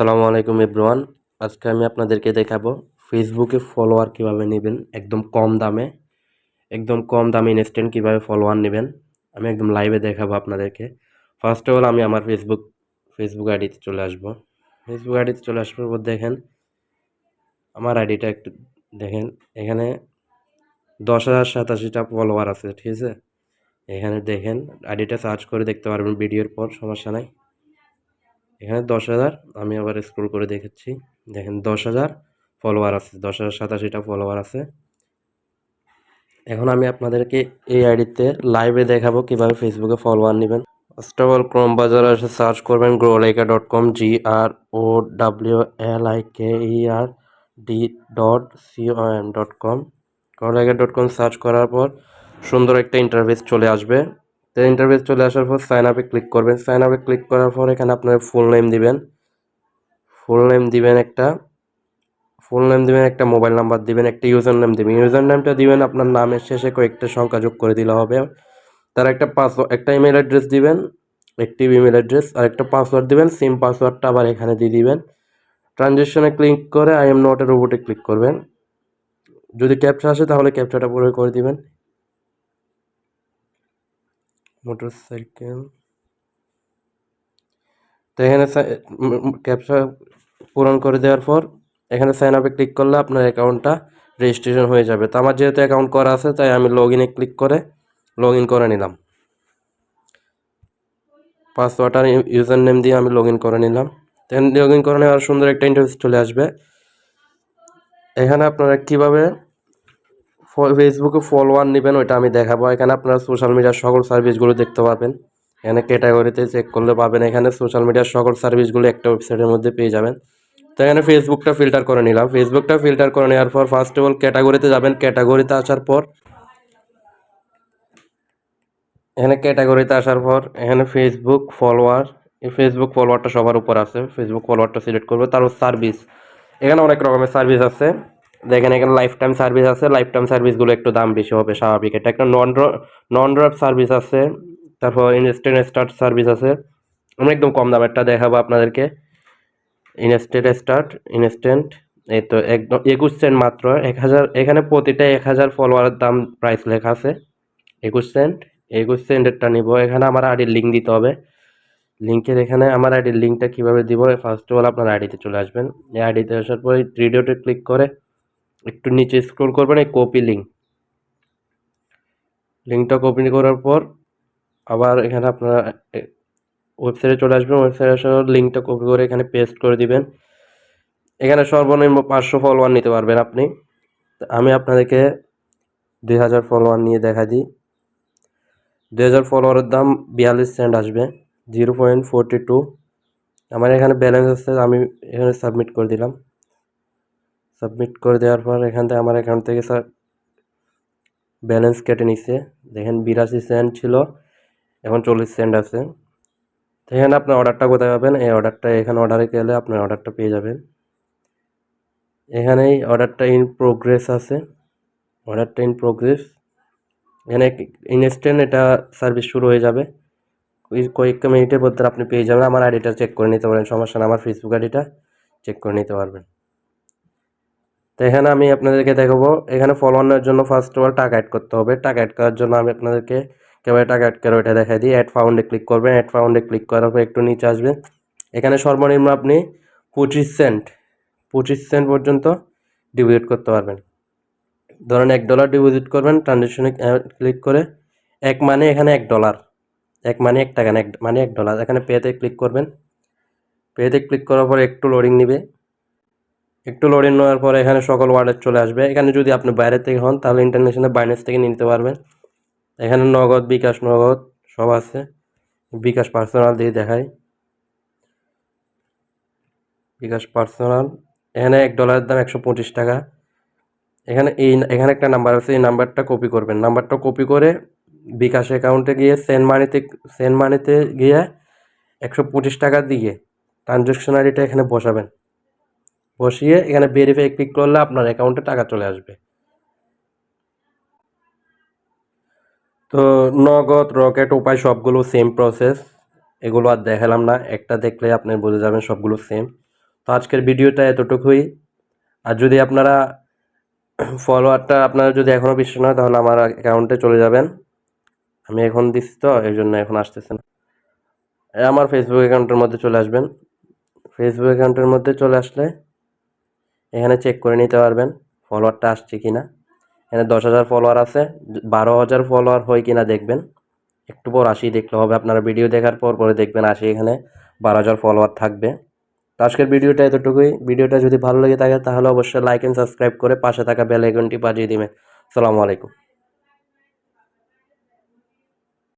আসসালামু আলাইকুম এভরিওয়ান। আজকে আমি আপনাদেরকে দেখাবো ফেসবুকে ফলোয়ার কিভাবে নেবেন একদম কম দামে ইনস্ট্যান্ট কিভাবে ফলোয়ার নেবেন। আমি একদম লাইভে দেখাবো আপনাদেরকে। ফার্স্ট অফ অল আমি আমার ফেসবুক আইডিতে চলে আসবো। ফেসবুক আইডিতে চলে আসার পর দেখেন আমার আইডিটা একটু দেখেন। এখানে 10,087টা ফলোয়ার আছে, ঠিক আছে। এখানে দেখেন আইডিটা সার্চ করে দেখতে পারবেন ভিডিওর পর, সমস্যা নাই। এখানে 10,000, আমি আবার স্ক্রল করে দেখাচ্ছি। দেখেন 10,000 ফলোয়ার আছে, 10,087টা ফলোয়ার আছে। এখন আমি আপনাদেরকে এই আইডিতে লাইভে দেখাবো কিভাবে ফেসবুকে ফলোয়ার নেবেন। ফার্স্ট অফ অল ক্রোম বাজারে এসে সার্চ করবেন growlaika.com, GROWLAIKERD.com। growlaika.com সার্চ করার পর সুন্দর একটা ইন্টারফেস চলে আসবে। তো ইন্টারফেস চলে আসার পর সাইন আপে ক্লিক করবেন। সাইন আপে ক্লিক করার পর এখানে আপনার ফুল নেম দিবেন। ফুল নেম দিবেন একটা মোবাইল নাম্বার দিবেন, একটা ইউজার নেম দিবেন। ইউজার নেমটা দিবেন আপনার নামের শেষে কয়েকটা সংখ্যা যোগ করে দিলে হবে। তার একটা পাসওয়ার্ড, একটা ইমেল অ্যাড্রেস দিবেন, একটি ইমেল অ্যাড্রেস, আর একটা পাসওয়ার্ড দিবেন। সেম পাসওয়ার্ডটা আবার এখানে দিয়ে দিবেন। ট্রানজ্যাকশনে ক্লিক করে আই এম নট এর রোবটে ক্লিক করবেন। যদি ক্যাপচা আসে তাহলে ক্যাপচাটা পুরো করে দিবেন। মোটরসাইকেল, তো এখানে ক্যাপচা পূরণ করে দেওয়ার পর এখানে সাইন আপে ক্লিক করলে আপনার অ্যাকাউন্টটা রেজিস্ট্রেশন হয়ে যাবে। তো আমার যেহেতু অ্যাকাউন্ট করা আছে তাই আমি লগ ইনে ক্লিক করে লগ ইন করে নিলাম। পাসওয়ার্ড আর ইউজার নেম দিয়ে আমি লগ ইন করে নিলাম। দেন লগ ইন করে নেওয়ার সুন্দর একটা ইন্টারফেস চলে আসবে। এখানে আপনারা কীভাবে ফেসবুকে ফলোয়ার নেবেন ওইটা আমি দেখাবো। এখানে আপনারা সোশ্যাল মিডিয়ার সকল সার্ভিসগুলো দেখতে পাবেন। এখানে ক্যাটাগরিতে চেক করলে পাবেন। এখানে সোশ্যাল মিডিয়ার সকল সার্ভিসগুলো একটা ওয়েবসাইটের মধ্যে পেয়ে যাবেন। তো এখানে ফেসবুকটা ফিল্টার করে নিলাম। ফেসবুকটা ফিল্টার করে নেওয়ার পর ফার্স্ট অফ অল ক্যাটাগরিতে যাবেন। ক্যাটাগরিতে আসার পর এখানে ফেসবুক ফলোয়ার, এই ফেসবুক ফলোয়ারটা সবার উপর আছে। ফেসবুক ফলোয়ারটা সিলেক্ট করবে। তারপর সার্ভিস, এখানে অনেক রকমের সার্ভিস আছে। দেখেন এখানে লাইফ টাইম সার্ভিস আছে। লাইফ টাইম সার্ভিসগুলো একটু দাম বেশি হবে, স্বাভাবিক। এটা একটা নন ড্রপ সার্ভিস আছে। তারপর ইনস্ট্যান্ট স্টার্ট সার্ভিস আছে। আমি একদম কম দামেরটা দেখাবো আপনাদেরকে। ইনস্ট্যান্ট, এই তো একদম 21 সেন্ট মাত্র। 1,000, এখানে প্রতিটা 1,000 ফলোয়ারের দাম প্রাইস লেখা আছে 21 সেন্ট। 21 সেন্টেরটা নিব। এখানে আমার আইডির লিঙ্ক দিতে হবে। এখানে আমার আইডির লিঙ্কটা কীভাবে দিব, ফার্স্ট অফ অল আপনার আইডিতে চলে আসবেন। এই আইডিতে আসার পর থ্রি ডটে ক্লিক করে একটু নিচে স্ক্রল করবেন, এই কপি লিঙ্কটা কপি করার পর আবার এখানে আপনারা ওয়েবসাইটে চলে আসবেন। ওয়েবসাইটে আসার লিঙ্কটা কপি করে এখানে পেস্ট করে দিবেন। এখানে সর্বনিম্ন 500 ফলোয়ার নিতে পারবেন আপনি। আমি আপনাদেরকে 2,000 ফলোয়ার নিয়ে দেখা দিই। 2,000 ফলোয়ারের দাম 42 সেন্ট আসবে, 0.42। আমার এখানে ব্যালেন্স আছে, আমি এখানে সাবমিট করে দিলাম। সাবমিট করে দেওয়ার পর এখান থেকে আমার অ্যাকাউন্ট থেকে ব্যালেন্স কেটে নিচ্ছে। দেখেন 82 সেন্ট ছিল, এখন 40 সেন্ট আছে। তো এখানে আপনার অর্ডারটা কোথায় পাবেন, এই অর্ডারটা এখানে অর্ডারে গেলে আপনার অর্ডারটা পেয়ে যাবেন। এখানেই অর্ডারটা ইন প্রোগ্রেস আছে, অর্ডারটা ইন প্রোগ্রেস। এখানে ইনস্ট্যান্ট এটা সার্ভিস শুরু হয়ে যাবে। কয়েক মিনিটের মধ্যে আপনি পেয়ে যাবেন। আমার আইডিটা চেক করে নিতে পারেন, সমস্যা না। আমার ফেসবুক আইডিটা চেক করে নিতে পারবেন। তো এখানে আমি আপনাদেরকে দেখাবো, এখানে ফলোয়ার নেওয়ার জন্য ফার্স্ট অফ অল টাকা অ্যাড করতে হবে। টাকা অ্যাড করার জন্য আমি আপনাদেরকে কীভাবে টাকা অ্যাড করে ওইটা দেখাই দিই। অ্যাড ফাউন্ডে ক্লিক করবেন। অ্যাড ফাউন্ডে ক্লিক করার পর একটু নিচে আসবেন। এখানে সর্বনিম্ন আপনি 25 সেন্ট পর্যন্ত ডিপোজিট করতে পারবেন। ধরেন $1 ডিপোজিট করবেন। ট্রানজ্যাকশনে ক্লিক করে এক মানে এখানে $1, এক মানে 1 টাকা না, এক মানে $1। এখানে পেতে ক্লিক করবেন। পেতে ক্লিক করার পর একটু লোডিং নেবে। একটু লোডিং নেওয়ার পরে এখানে সকল ওয়ালেট চলে আসবে। এখানে যদি আপনি বাইরে থেকে হন তাহলে ইন্টারন্যাশনাল বাইন্যান্স থেকে নিতে পারবেন। এখানে নগদ, বিকাশ নগদ সব আছে। বিকাশ পার্সোনাল দিয়ে দেখাই, বিকাশ পার্সোনাল। এখানে $1 দাম 125 টাকা। এখানে একটা নাম্বার আছে, এই নাম্বারটা কপি করবেন। নাম্বারটা কপি করে বিকাশ অ্যাকাউন্টে গিয়ে সেন্ড মানিতে গিয়ে 125 টাকা দিয়ে ট্রানজ্যাকশন আইডিটা এখানে বসাবেন। বসিয়ে এখানে ভেরিফাই ক্লিক করলে আপনার অ্যাকাউন্টে টাকা চলে আসবে। তো নগদ, রকেট, উপায় সবগুলো সেম প্রসেস, এগুলো আর দেখালাম না। একটা দেখলে আপনি বুঝে যাবেন সবগুলো সেম। তো আজকের ভিডিওটা এতটুকুই। আর যদি আপনারা ফলোয়ারটা আপনারা যদি এখনও বিশ্বাস না হয় তাহলে আমার অ্যাকাউন্টে চলে যাবেন। আমি এখন দিচ্ছি তো এই জন্য এখন আসতেছে না। আমার ফেসবুক অ্যাকাউন্টের মধ্যে চলে আসবেন। ফেসবুক অ্যাকাউন্টের মধ্যে চলে আসলে এখানে চেক করে নিতে পারবেন ফলোয়ারটা আসছে কিনা। এখানে 10,000 ফলোয়ার আছে, 12,000 ফলোয়ার হয় কিনা দেখবেন। একটু পর আসি দেখলে হবে, আপনারা ভিডিও দেখার পর পরে দেখবেন আসি এখানে 12,000 ফলোয়ার থাকবে। তো আজকের ভিডিওটা এতটুকুই। ভিডিওটা যদি ভালো লেগে থাকে তাহলে অবশ্যই লাইক অ্যান্ড সাবস্ক্রাইব করে পাশে থাকা বেল আইকনটি বাজিয়ে দিবেন। আসসালামু আলাইকুম।